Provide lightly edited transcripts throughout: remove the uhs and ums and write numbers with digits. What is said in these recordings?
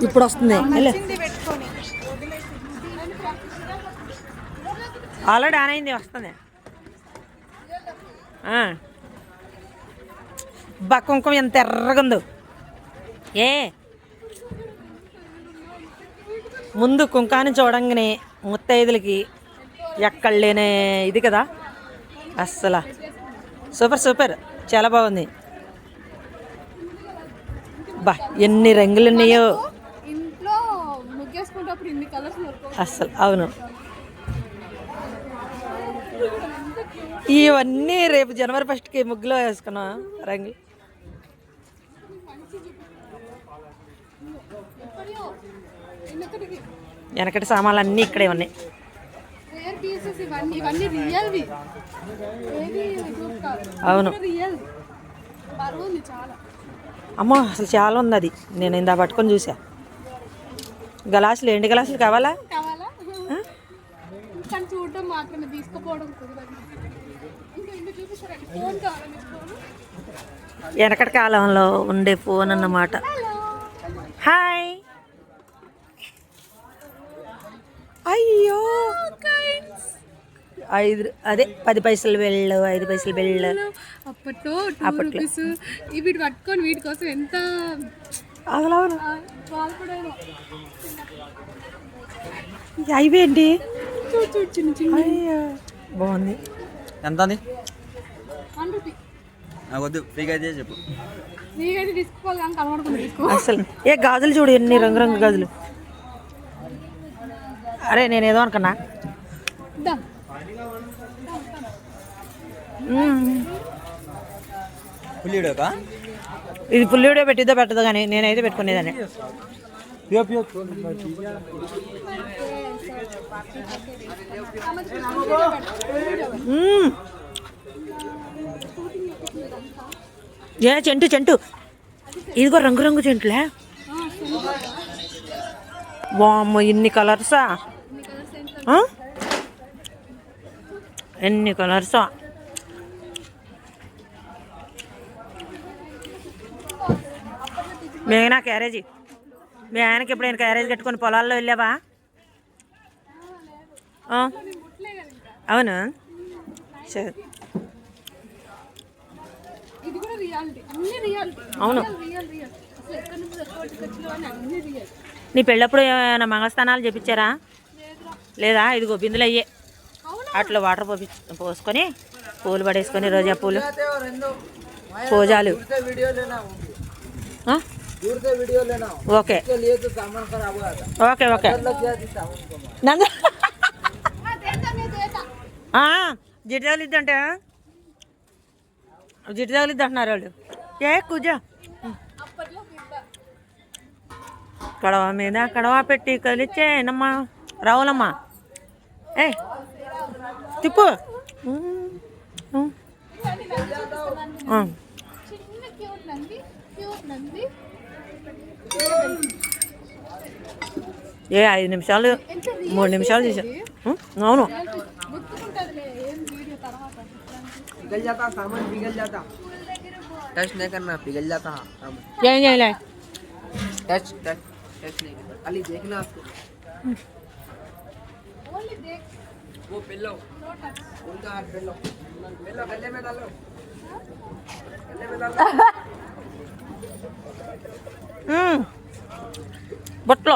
ఇప్పుడు వస్తుంది already on అయింది వస్తుంది కుంకుమ ఎంత ఎర్రగుందో ఏ ముందు కుంకాన్ని చూడంగానే ముత్తైదులకి ఎక్కడ లేనే ఇది కదా అస్సలు సూపర్ సూపర్ చాలా బాగుంది బా ఎన్ని రంగులు ఉన్నాయో అస్సలు అవును ఇవన్నీ రేపు జనవరి 1కి ముగ్గులో వేసుకున్నాం రంగులు వెనకటి సామాన్లు అన్నీ ఇక్కడే ఉన్నాయి అవును అమ్మో అసలు చాలా ఉంది అది నేను ఇందా పట్టుకొని చూసా గ్లాసులు ఎండు గ్లాసులు కావాలా వెనకటి కాలంలో ఉండే ఫోన్ అన్నమాట హాయ్ అయ్యో 10 పైసలు బిళ్ళు 5 పైసలు బిళ్ళు అప్పట్లో వీటి పట్టుకొని వీటి కోసం ఎంత అయిపోయింది బాగుంది ఎంత చెప్పు అసలు ఏ గాజులు చూడు ఎన్ని రంగురంగు గాజులు అరే నేనేదో అనుకున్నా ఇది ఫుల్ వీడియో పెట్టిద్దో పెట్టదో కానీ నేనైతే పెట్టుకునేదాన్ని ఏ చెంటు ఇదిగో రంగురంగు చెంటులే వామ్మో ఇన్ని కలర్సా ఎన్ని కలర్సా మేఘనా క్యారేజీ మీ ఆయనకి ఎప్పుడైనా క్యారేజ్ కట్టుకొని పొలాల్లో వెళ్ళావా అవును సరే అవును నీ పెళ్ళప్పుడు ఏమైనా మంగళస్థానాలు చెప్పించారా లేదా ఇదిగో బిందులు అయ్యే అట్లా వాటర్ పోసుకొని పూలు పడేసుకొని రోజా పూలు పూజాలు ఓకే ఓకే ఓకే జిడ్డు తగిలిద్దంటే జిడ్డు తగిలిద్ది అంటున్నారు వాళ్ళు ఏ కూజా కడవ మీద కడవ పెట్టి కలిచేనమ్మా రావులమ్మా ఏ తిప్పు ఏ 5 నిమిషాలు 3 నిమిషాలు తీసా అవును पिघल जाता सामान पिघल जाता टच नहीं करना पिघल जाता ले टच टच टच नहीं करना खाली देखना आपको ओनली देख वो पिल्लो उनका हाथ पिल्लो पिल्लो गले में डालो गले में डालो బొట్లో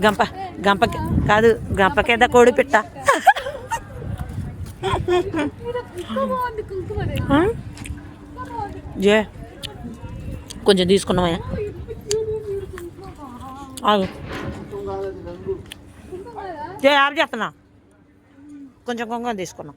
గంప కాదు గంప కింద కోడి పెట్ట జే కొంచెం తీసుకున్నామా ఆగు జే ఆరు చేస్తున్నా కొంచెం కొంచెం తీసుకున్నాం